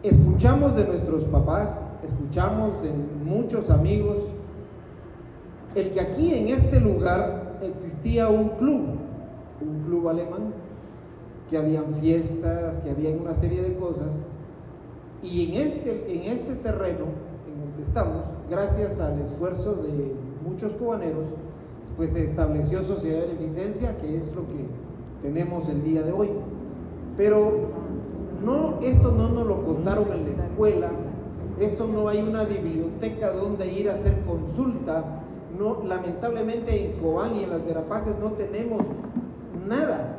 Escuchamos de nuestros papás, escuchamos de muchos amigos, el que aquí en este lugar existía un club alemán, que habían fiestas, que habían una serie de cosas, y en este terreno en el que estamos, gracias al esfuerzo de muchos cobaneros, pues se estableció Sociedad de Beneficencia, que es lo que tenemos el día de hoy. Pero esto no nos lo contaron en la escuela, esto no hay una biblioteca donde ir a hacer consulta, no, lamentablemente en Cobán y en las Verapaces no tenemos nada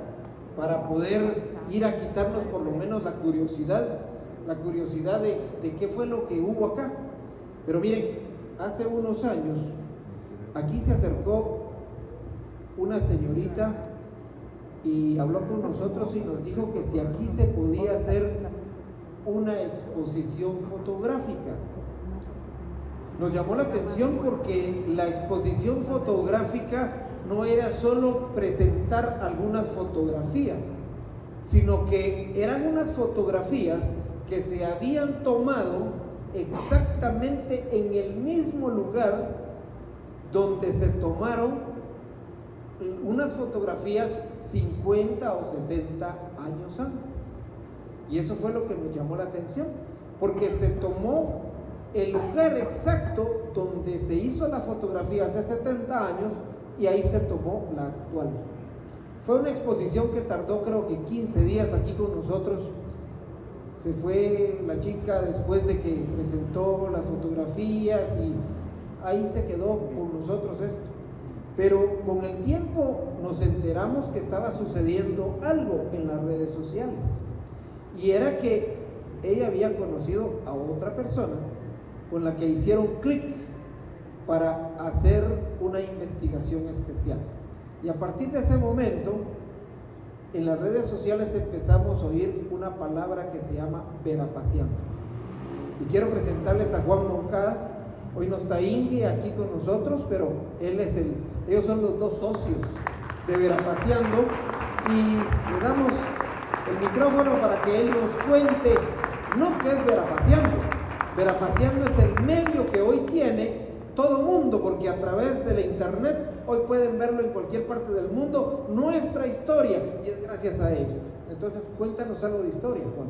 para poder ir a quitarnos por lo menos la curiosidad de qué fue lo que hubo acá. Pero miren, hace unos años aquí se acercó una señorita y habló con nosotros y nos dijo que si aquí se podía hacer una exposición fotográfica. Nos llamó la atención porque la exposición fotográfica no era solo presentar algunas fotografías, sino que eran unas fotografías que se habían tomado exactamente en el mismo lugar donde se tomaron unas fotografías 50 o 60 años antes. Y eso fue lo que nos llamó la atención, porque se tomó el lugar exacto donde se hizo la fotografía hace 70 años y ahí se tomó la actual. Fue una exposición que tardó creo que 15 días aquí con nosotros. Se fue la chica después de que presentó las fotografías y ahí se quedó con nosotros esto. Pero con el tiempo nos enteramos que estaba sucediendo algo en las redes sociales. Y era que ella había conocido a otra persona con la que hicieron clic para hacer una investigación especial. Y a partir de ese momento, en las redes sociales empezamos a oír una palabra que se llama verapaciando. Y quiero presentarles a Juan Moncada. Hoy no está Inge aquí con nosotros, pero ellos son los dos socios de Verapaciando y le damos el micrófono para que él nos cuente, no qué es Verapaciando. Verapaciando es el medio que hoy tiene todo mundo, porque a través de la internet hoy pueden verlo en cualquier parte del mundo, nuestra historia, y es gracias a ellos. Entonces, cuéntanos algo de historia, Juan.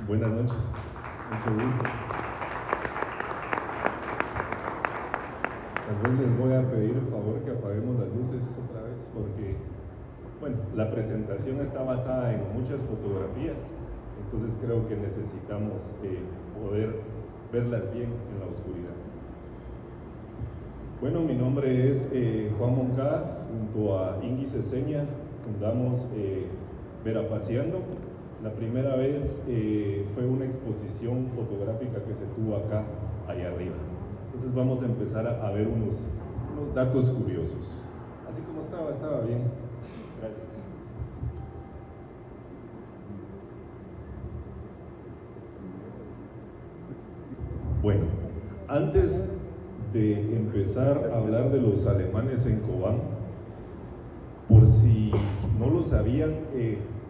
Buenas noches, mucho gusto. También les voy a pedir el favor que apaguemos las luces otra vez, porque, bueno, la presentación está basada en muchas fotografías, entonces creo que necesitamos poder verlas bien en la oscuridad. Bueno, mi nombre es Juan Moncada, junto a Ingui Ceseña fundamos Verapaciando. La primera vez fue una exposición fotográfica que se tuvo acá, allá arriba. Entonces vamos a empezar a ver unos datos curiosos. Así como estaba bien. Gracias. Bueno, antes de empezar a hablar de los alemanes en Cobán, por si no lo sabían,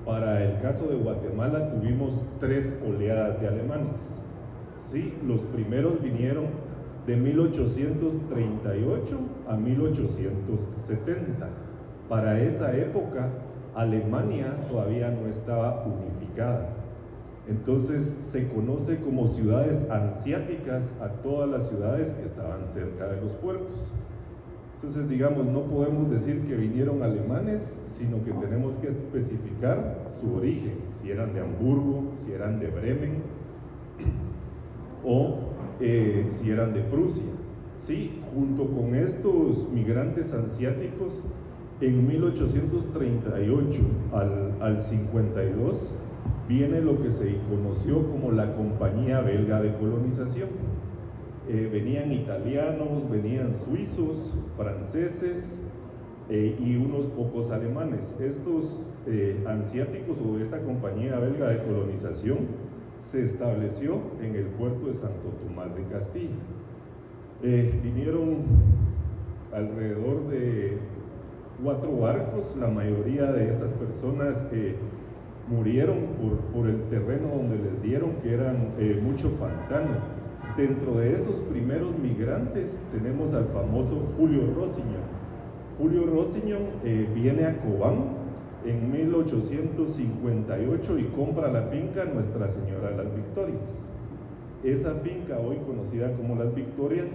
para el caso de Guatemala tuvimos 3 oleadas de alemanes. ¿Sí? Los primeros vinieron de 1838 a 1870. Para esa época, Alemania todavía no estaba unificada. Entonces se conoce como ciudades ansiáticas a todas las ciudades que estaban cerca de los puertos. Entonces, digamos, no podemos decir que vinieron alemanes, sino que tenemos que especificar su origen, si eran de Hamburgo, si eran de Bremen o si eran de Prusia. Sí, junto con estos migrantes ansiáticos, en 1838 al 52 viene lo que se conoció como la Compañía Belga de Colonización. Venían italianos, venían suizos, franceses y unos pocos alemanes. Estos ansiáticos o esta Compañía Belga de Colonización se estableció en el puerto de Santo Tomás de Castilla. Vinieron alrededor de 4 barcos. La mayoría de estas personas murieron por el terreno donde les dieron, que eran mucho pantano. Dentro de esos primeros migrantes tenemos al famoso Julio Rosiñón. Julio Rosiñón viene a Cobán en 1858 y compra la finca Nuestra Señora de las Victorias. Esa finca, hoy conocida como Las Victorias,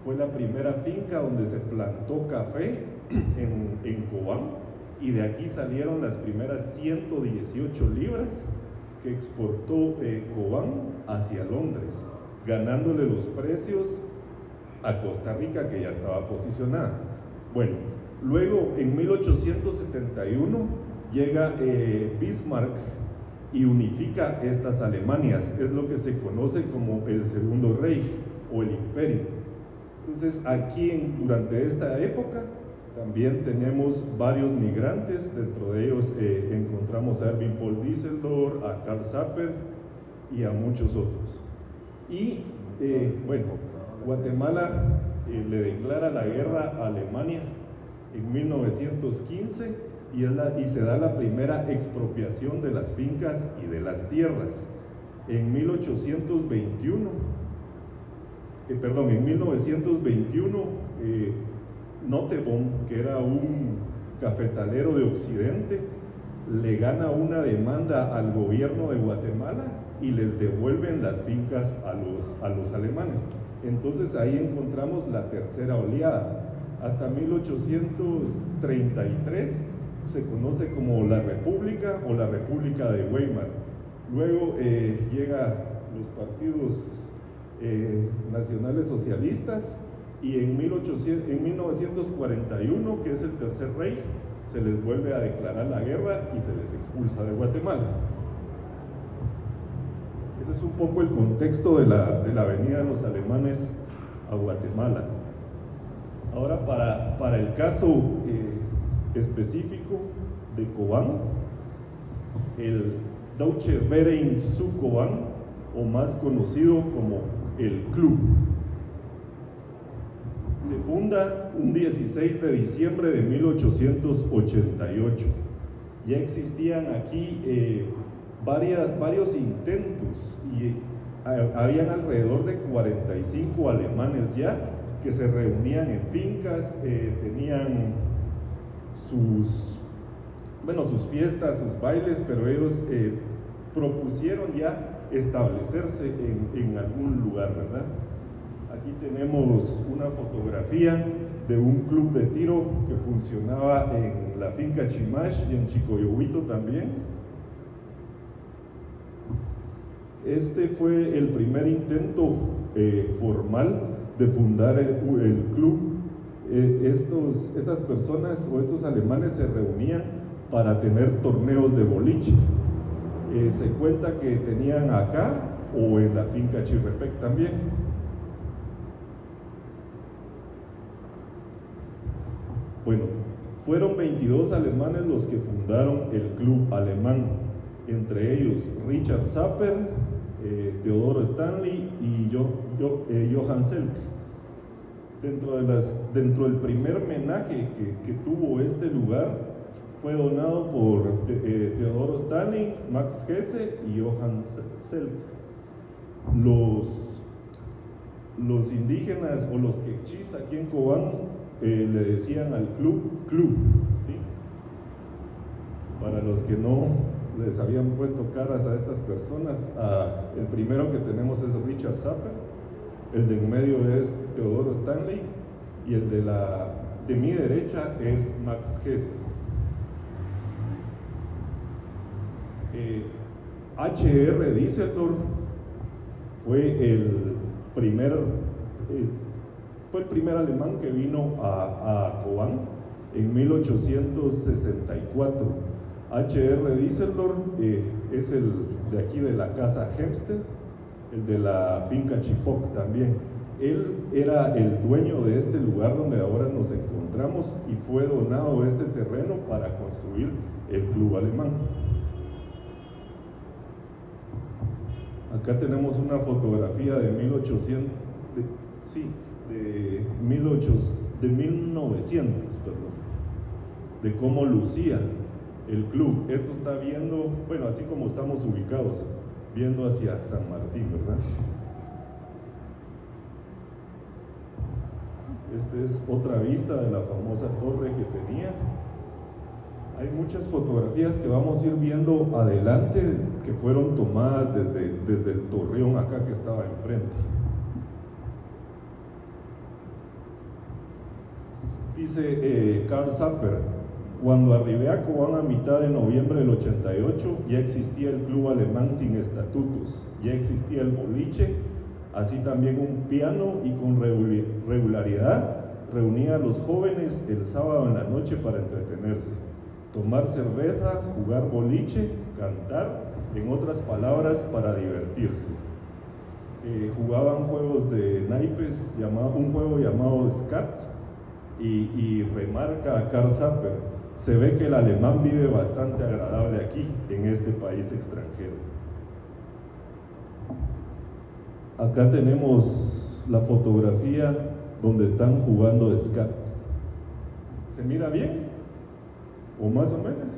fue la primera finca donde se plantó café en Cobán, y de aquí salieron las primeras 118 libras que exportó Cobán hacia Londres, ganándole los precios a Costa Rica, que ya estaba posicionada. Bueno, luego en 1871 llega Bismarck y unifica estas Alemanias, es lo que se conoce como el Segundo Reich o el Imperio. Entonces aquí durante esta época también tenemos varios migrantes, dentro de ellos encontramos a Erwin Paul Düsseldorf, a Karl Zapper y a muchos otros. Y bueno, Guatemala le declara la guerra a Alemania en 1915 y se da la primera expropiación de las fincas y de las tierras. En 1921, Nottebohm, que era un cafetalero de Occidente, le gana una demanda al gobierno de Guatemala y les devuelven las fincas a los alemanes. Entonces ahí encontramos la tercera oleada. Hasta 1833 se conoce como la República o la República de Weimar. Luego llegan los partidos nacionales socialistas, y en 1941, que es el Tercer Reich, se les vuelve a declarar la guerra y se les expulsa de Guatemala. Ese es un poco el contexto de la venida de los alemanes a Guatemala. Ahora, para el caso específico de Cobán, el Deutsche Verein zu Cobán, o más conocido como el Club, se funda un 16 de diciembre de 1888. Ya existían aquí varios intentos y habían alrededor de 45 alemanes ya que se reunían en fincas, tenían sus fiestas, sus bailes, pero ellos propusieron ya establecerse en algún lugar, ¿verdad? Aquí tenemos una fotografía de un club de tiro que funcionaba en la finca Chimash y en Chicoyohuito también. Este fue el primer intento formal de fundar el club. Estas personas o estos alemanes se reunían para tener torneos de boliche. Se cuenta que tenían acá o en la finca Chirrepec también. Bueno, fueron 22 alemanes los que fundaron el club alemán, entre ellos Richard Zapper, Teodoro Stanley y Johann Selk. Dentro del primer homenaje que tuvo este lugar fue donado por Teodoro Stanley, Max Hesse y Johann Selk. Los indígenas o los quechís aquí en Cobán le decían al club, ¿sí? Para los que no les habían puesto caras a estas personas, el primero que tenemos es Richard Zapper, el de en medio es Teodoro Stanley y el de mi derecha es Max Hesse. H.R. Düsseldorf fue el primer alemán que vino a Cobán en 1864. H.R. Düsseldorf es el de aquí de la casa Hempstead, el de la finca Chipoc también. Él era el dueño de este lugar donde ahora nos encontramos y fue donado este terreno para construir el club alemán. Acá tenemos una fotografía de 1900, de cómo lucía el club. Esto está viendo, bueno, así como estamos ubicados, viendo hacia San Martín, ¿verdad? Esta es otra vista de la famosa torre que tenía. Hay muchas fotografías que vamos a ir viendo adelante que fueron tomadas desde el torreón acá que estaba enfrente. Dice Carl Zapper: cuando arribé a Cobán a mitad de noviembre del 88, ya existía el club alemán sin estatutos, ya existía el boliche, así también un piano, y con regularidad reunía a los jóvenes el sábado en la noche para entretenerse, tomar cerveza, jugar boliche, cantar, en otras palabras, para divertirse. Jugaban juegos de naipes, un juego llamado Skat, y remarca a Carl Zapper: se ve que el alemán vive bastante agradable aquí, en este país extranjero. Acá tenemos la fotografía donde están jugando Skat. ¿Se mira bien? ¿O más o menos?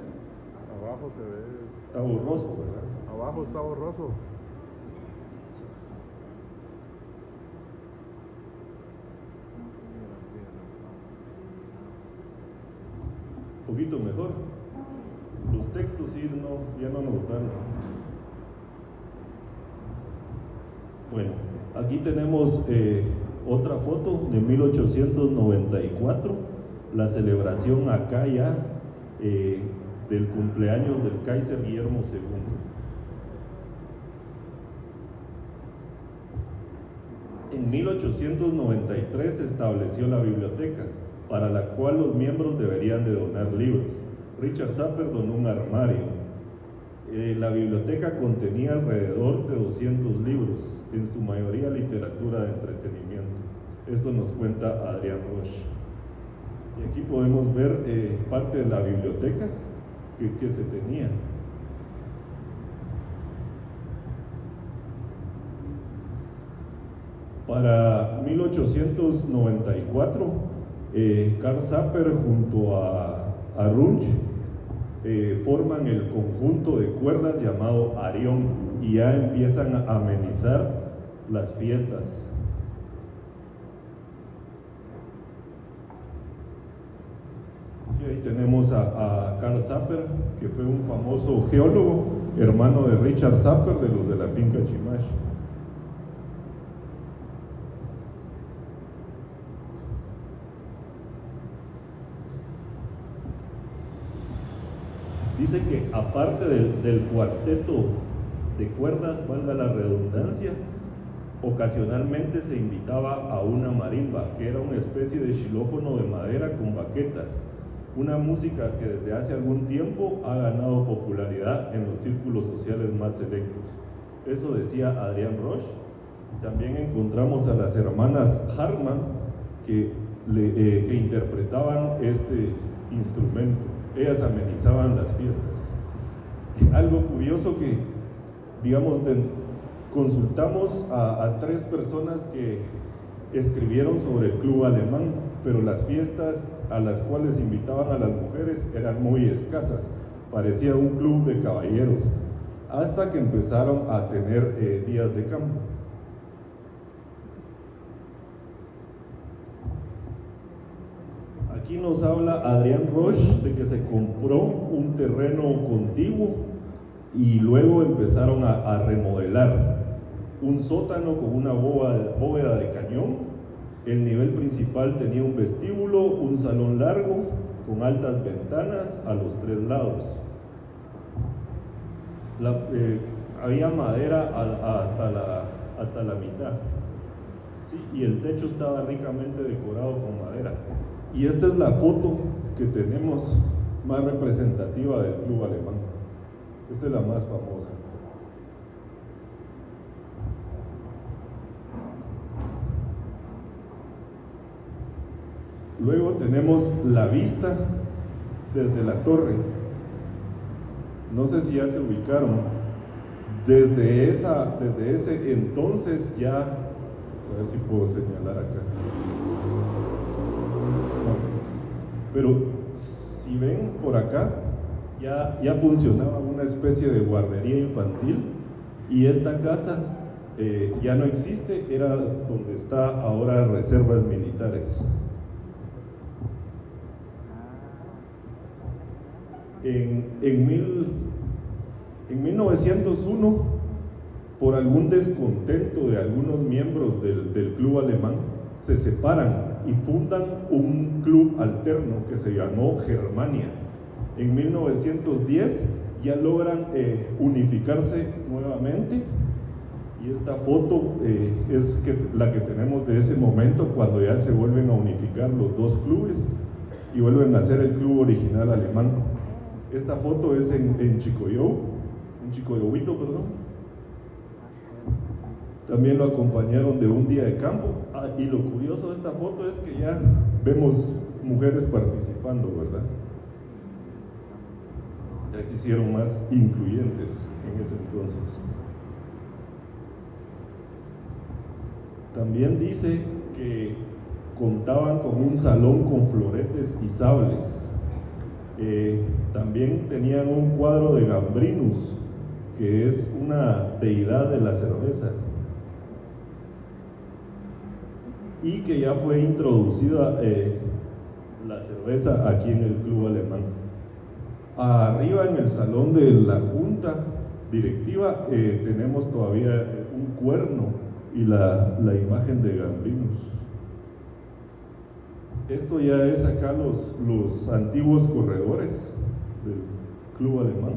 Abajo se ve. Está borroso, ¿verdad? Abajo está borroso. Un poquito mejor. Los textos sí, ya no nos dan. Bueno, aquí tenemos otra foto de 1894, la celebración acá ya del cumpleaños del Kaiser Guillermo II. En 1893 se estableció la biblioteca, para la cual los miembros deberían de donar libros. Richard Zapper donó un armario. La biblioteca contenía alrededor de 200 libros, en su mayoría literatura de entretenimiento. Esto nos cuenta Adrián Roche. Y aquí podemos ver parte de la biblioteca que se tenía. Para 1894, Carl Zapper junto a Runge forman el conjunto de cuerdas llamado Arión y ya empiezan a amenizar las fiestas. Sí, ahí tenemos a Carl Zapper, que fue un famoso geólogo, hermano de Richard Zapper, de los de la finca Chimash. Dice que aparte del cuarteto de cuerdas, valga la redundancia, ocasionalmente se invitaba a una marimba, que era una especie de xilófono de madera con baquetas, una música que desde hace algún tiempo ha ganado popularidad en los círculos sociales más selectos. Eso decía Adrián Roche. También encontramos a las hermanas Hartmann que interpretaban este instrumento. Ellas amenizaban las fiestas. Algo curioso que, digamos, consultamos a 3 personas que escribieron sobre el club alemán, pero las fiestas a las cuales invitaban a las mujeres eran muy escasas, parecía un club de caballeros, hasta que empezaron a tener días de campo. Aquí nos habla Adrián Roche de que se compró un terreno contiguo y luego empezaron a remodelar un sótano con una bóveda de cañón. El nivel principal tenía un vestíbulo, un salón largo con altas ventanas a los 3 lados. Había madera hasta la mitad, ¿sí? Y el techo estaba ricamente decorado con madera. Y esta es la foto que tenemos más representativa del club alemán. Esta es la más famosa. Luego tenemos la vista desde la torre. No sé si ya se ubicaron. Desde ese entonces ya, a ver si puedo señalar acá. Pero si ven por acá, ya funcionaba una especie de guardería infantil, y esta casa ya no existe, era donde está ahora Reservas Militares. En 1901, por algún descontento de algunos miembros del club alemán, se separan y fundan un club alterno que se llamó Germania. En 1910 ya logran unificarse nuevamente, y esta foto es la que tenemos de ese momento, cuando ya se vuelven a unificar los dos clubes y vuelven a ser el club original alemán. Esta foto es en Chicoyohuito, perdón. También lo acompañaron de un día de campo. Y lo curioso de esta foto es que ya vemos mujeres participando, ¿verdad? Ya se hicieron más incluyentes en ese entonces. También dice que contaban con un salón con floretes y sables. También tenían un cuadro de Gambrinus, que es una deidad de la cerveza, y que ya fue introducida la cerveza aquí en el club alemán. Arriba en el salón de la junta directiva tenemos todavía un cuerno y la imagen de Gambrinus. Esto ya es acá los antiguos corredores del club alemán.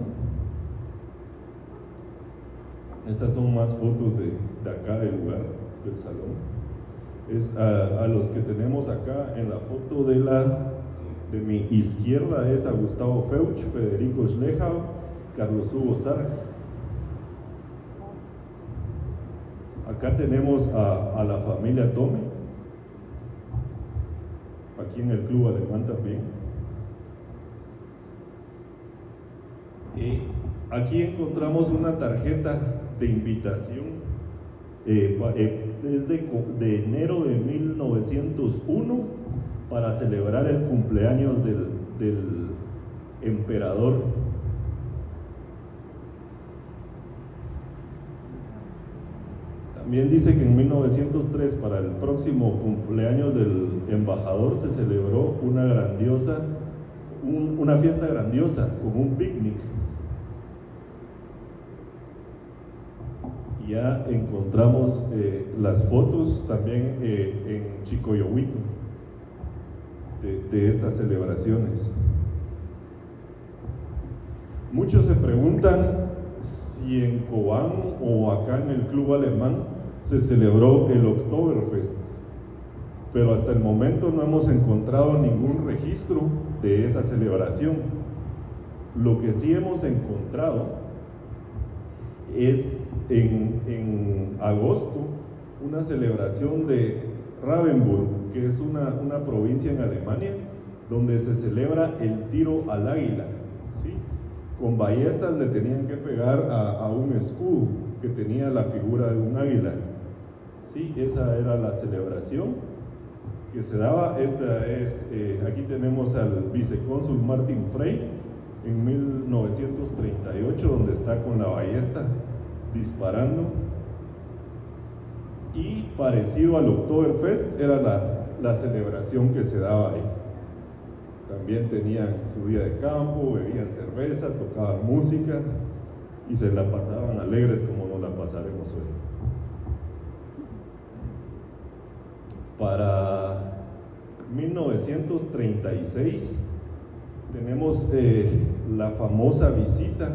Estas son más fotos de acá del lugar, del salón. Es a los que tenemos acá en la foto de mi izquierda es a Gustavo Feuch, Federico Schlechau, Carlos Hugo Sarg. Acá tenemos a la familia Tome, aquí en el club alemán también. Aquí encontramos una tarjeta de invitación, es de enero de 1901, para celebrar el cumpleaños del emperador. También dice que en 1903, para el próximo cumpleaños del embajador, se celebró una fiesta grandiosa con un picnic. Ya encontramos las fotos también en Chicoyohuito de estas celebraciones. Muchos se preguntan si en Cobán o acá en el club alemán se celebró el Oktoberfest, pero hasta el momento no hemos encontrado ningún registro de esa celebración. Lo que sí hemos encontrado es en agosto una celebración de Ravensburg, que es una provincia en Alemania, donde se celebra el tiro al águila, ¿sí? Con ballestas le tenían que pegar a un escudo que tenía la figura de un águila, ¿sí? Esa era la celebración que se daba. Aquí tenemos al vicecónsul Martin Frey en 1938, donde está con la ballesta disparando. Y parecido al Oktoberfest era la celebración que se daba ahí. También tenían su día de campo, bebían cerveza, tocaban música y se la pasaban alegres como nos la pasaremos hoy. Para 1936 tenemos la famosa visita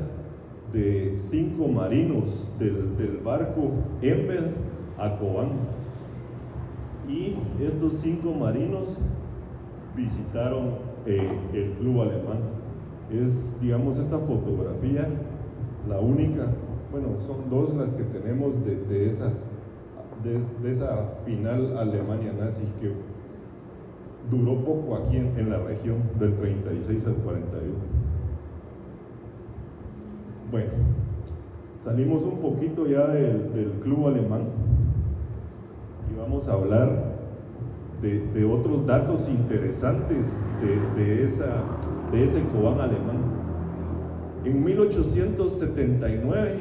de 5 marinos del barco Ember a Cobán, y estos 5 marinos visitaron el club alemán. Es, digamos, esta fotografía la única, bueno, son 2 las que tenemos de esa final Alemania nazi, que duró poco aquí en la región, del 36 al 41. Bueno, salimos un poquito ya del club alemán y vamos a hablar de otros datos interesantes de ese Cobán alemán. En 1879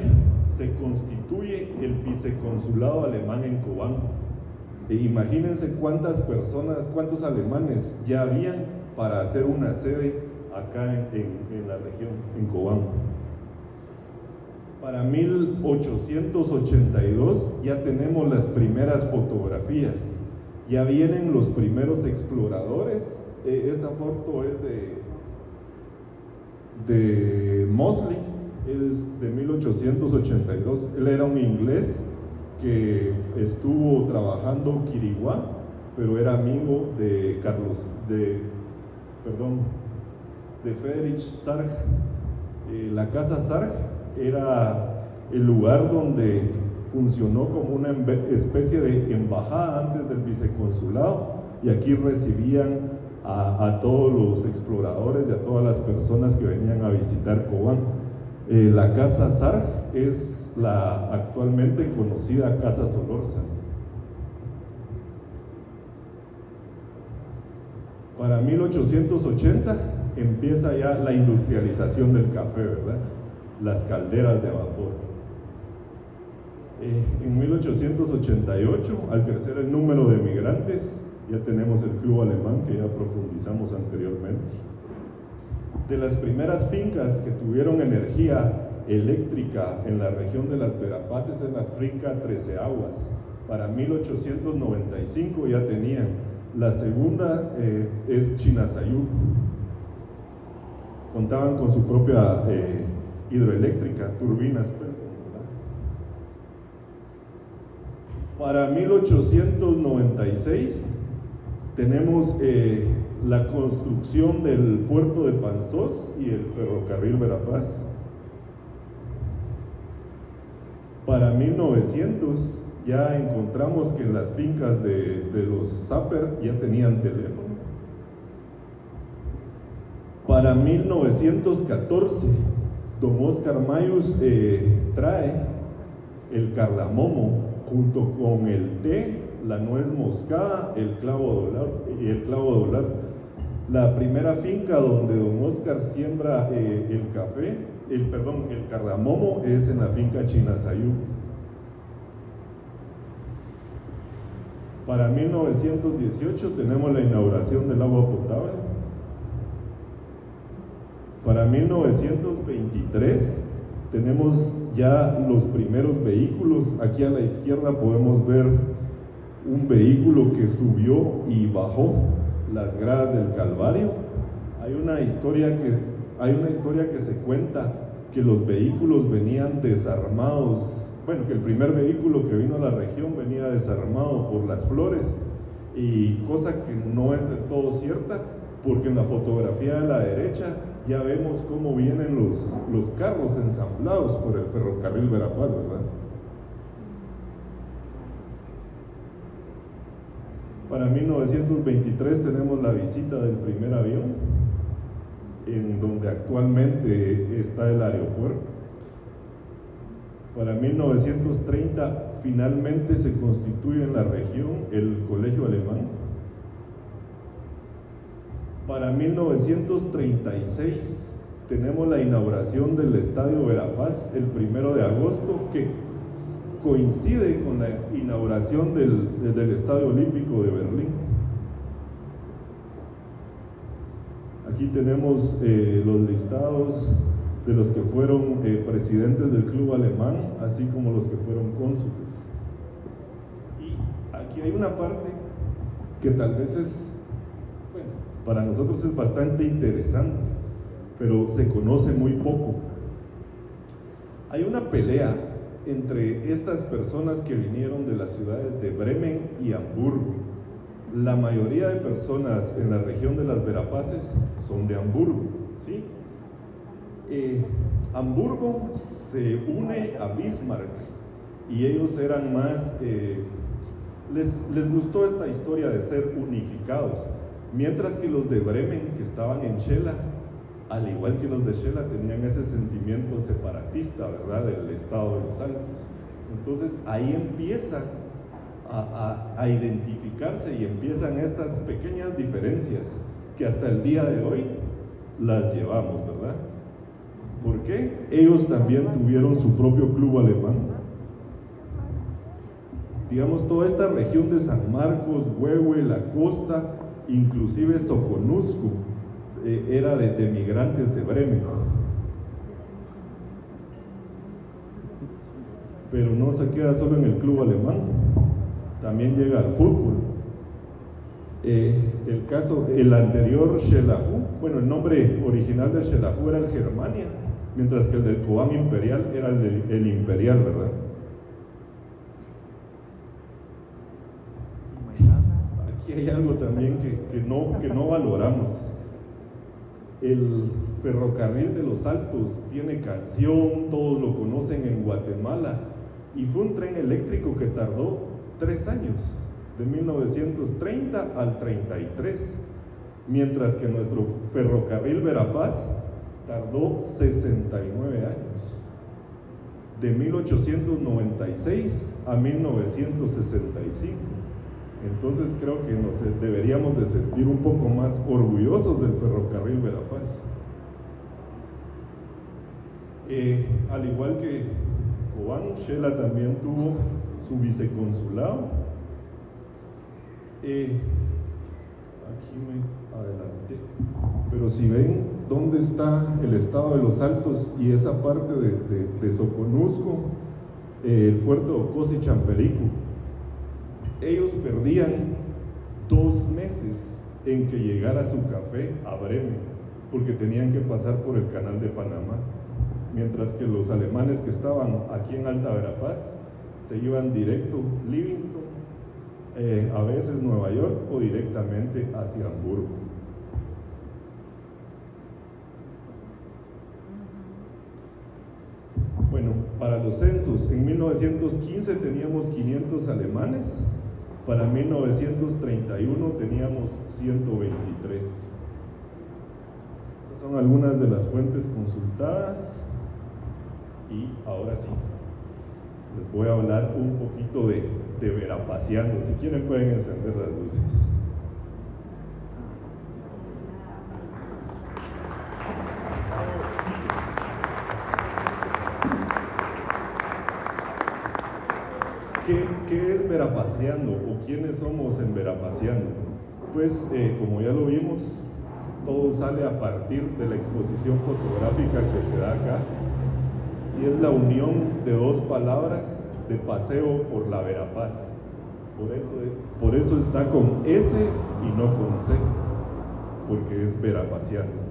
se constituye el viceconsulado alemán en Cobán. E imagínense cuántas personas, cuántos alemanes ya habían para hacer una sede acá en la región, en Cobán. Para 1882 ya tenemos las primeras fotografías, ya vienen los primeros exploradores. Esta foto es de Mosley, es de 1882. Él era un inglés que estuvo trabajando en Quiriguá, pero era amigo de Friedrich Sarg. La casa Sarg era el lugar donde funcionó como una especie de embajada antes del viceconsulado, y aquí recibían a todos los exploradores y a todas las personas que venían a visitar Cobán. La casa Sarg es la actualmente conocida Casa Solórzano. Para 1880 empieza ya la industrialización del café, ¿verdad? Las calderas de vapor. En 1888, al crecer el número de migrantes, ya tenemos el Club Alemán, que ya profundizamos anteriormente. De las primeras fincas que tuvieron energía eléctrica en la región de las Verapaces es la finca Treceaguas. Para 1895 ya tenían. La segunda es Chinazayú. Contaban con su propia hidroeléctrica, turbinas. Para 1896 tenemos la construcción del puerto de Panzós y el ferrocarril Verapaz. Para 1900 ya encontramos que en las fincas de los Zapper ya tenían teléfono. Para 1914, don Oscar Mayus trae el cardamomo junto con el té, la nuez moscada, el clavo de dólar. La primera finca donde don Oscar siembra el cardamomo es en la finca Chinazayú. Para 1918 tenemos la inauguración del agua potable. Para 1923 tenemos ya los primeros vehículos. Aquí a la izquierda podemos ver un vehículo que subió y bajó las gradas del Calvario. Hay una historia que se cuenta que los vehículos venían desarmados. Bueno, que el primer vehículo que vino a la región venía desarmado por las flores, y cosa que no es del todo cierta, porque en la fotografía de la derecha ya vemos cómo vienen los carros ensamblados por el ferrocarril Verapaz, ¿verdad? Para 1923 tenemos la visita del primer avión, en donde actualmente está el aeropuerto. Para 1930 finalmente se constituye en la región el Colegio Alemán. Para 1936 tenemos la inauguración del Estadio Verapaz el 1 de agosto, que coincide con la inauguración del Estadio Olímpico de Berlín. Aquí tenemos los listados de los que fueron presidentes del Club Alemán, así como los que fueron cónsules. Y aquí hay una parte que tal vez para nosotros es bastante interesante, pero se conoce muy poco. Hay una pelea entre estas personas que vinieron de las ciudades de Bremen y Hamburgo. La mayoría de personas en la región de las Verapaces son de Hamburgo, ¿sí? Hamburgo se une a Bismarck y ellos eran más, les gustó esta historia de ser unificados, mientras que los de Bremen, que estaban en Shela, al igual que los de Shela, tenían ese sentimiento separatista, ¿verdad?, del estado de los Altos. Entonces ahí empieza a identificarse y empiezan estas pequeñas diferencias que hasta el día de hoy las llevamos, ¿verdad? ¿Por qué? Ellos también tuvieron su propio club alemán. Digamos, toda esta región de San Marcos, Huehue, La Costa, inclusive Soconusco, era de migrantes de Bremen. Pero no se queda solo en el club alemán, también llega al fútbol. El anterior Xelajú, bueno, el nombre original del Xelajú era el Germania, mientras que el del Cobán Imperial era el Imperial, ¿verdad? Aquí hay algo también que no valoramos. El ferrocarril de los Altos tiene canción, todos lo conocen en Guatemala, y fue un tren eléctrico que tardó 3 años, de 1930 al 33, mientras que nuestro ferrocarril Verapaz tardó 69 años, de 1896 a 1965. Entonces creo que deberíamos de sentir un poco más orgullosos del ferrocarril Verapaz. Al igual que Cobán, Xela también tuvo su viceconsulado. Aquí me adelanté, pero si ven dónde está el estado de los Altos y esa parte de Soconusco, el puerto de Ocos y Champerico, ellos perdían 2 meses en que llegara su café a Bremen, porque tenían que pasar por el canal de Panamá, mientras que los alemanes que estaban aquí en Alta Verapaz se iban directo Livingston, a veces Nueva York o directamente hacia Hamburgo. Bueno, para los censos, en 1915 teníamos 500 alemanes, para 1931 teníamos 123. Estas son algunas de las fuentes consultadas. Y ahora sí, les voy a hablar un poquito de Verapaceando. Si quieren pueden encender las luces. ¿Qué es Verapaceando o quiénes somos en Verapaceando? Pues como ya lo vimos, todo sale a partir de la exposición fotográfica que se da acá, y es la unión de 2 palabras de paseo por la Verapaz. Por eso está con S y no con C, porque es Verapaceando.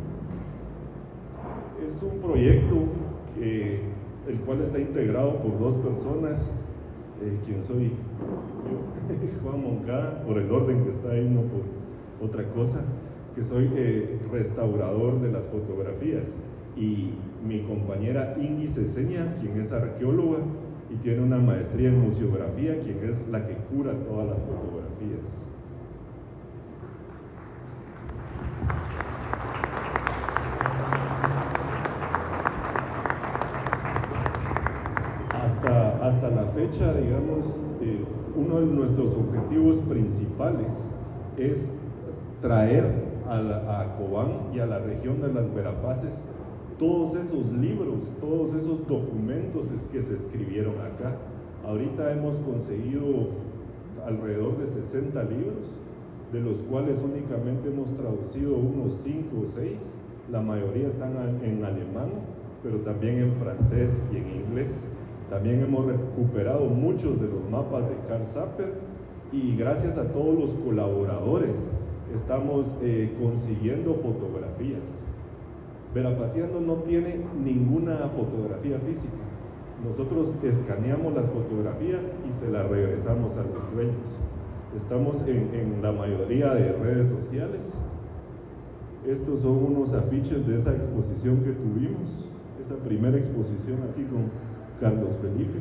Es un proyecto el cual está integrado por 2 personas, quien soy yo, Juan Moncada, por el orden que está ahí, no por otra cosa, que soy restaurador de las fotografías, y mi compañera Ingui Ceseña, quien es arqueóloga y tiene una maestría en museografía, quien es la que cura todas las fotografías. Hasta la fecha, digamos, uno de nuestros objetivos principales es traer a Cobán y a la región de las Verapaces todos esos libros, todos esos documentos que se escribieron acá. Ahorita hemos conseguido alrededor de 60 libros, de los cuales únicamente hemos traducido unos 5 o 6, la mayoría están en alemán, pero también en francés y en inglés. También hemos recuperado muchos de los mapas de Carl Sapper, y gracias a todos los colaboradores estamos consiguiendo fotografías. Verapaceando no tiene ninguna fotografía física. Nosotros escaneamos las fotografías y se las regresamos a los dueños. Estamos en la mayoría de redes sociales. Estos son unos afiches de esa exposición que tuvimos, esa primera exposición aquí con Carlos Felipe.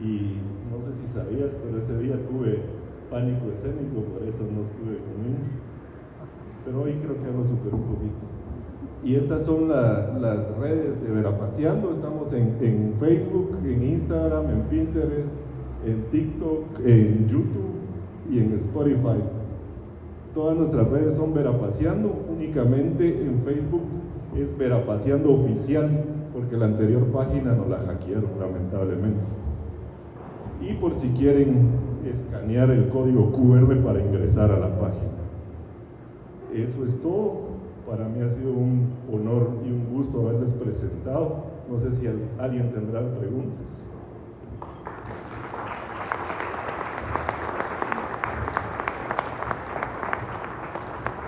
Y no sé si sabías, pero ese día tuve pánico escénico, por eso no estuve conmigo. Pero hoy creo que ya lo superé un poquito. Y estas son las redes de Verapaceando. Estamos en Facebook, en Instagram, en Pinterest, en TikTok, en YouTube y en Spotify. Todas nuestras redes son Verapaceando. Únicamente en Facebook es Verapaseando Oficial, porque la anterior página nos la hackearon, lamentablemente. Y por si quieren escanear el código QR para ingresar a la página. Eso es todo. Para mí ha sido un honor y un gusto haberles presentado. No sé si alguien tendrá preguntas.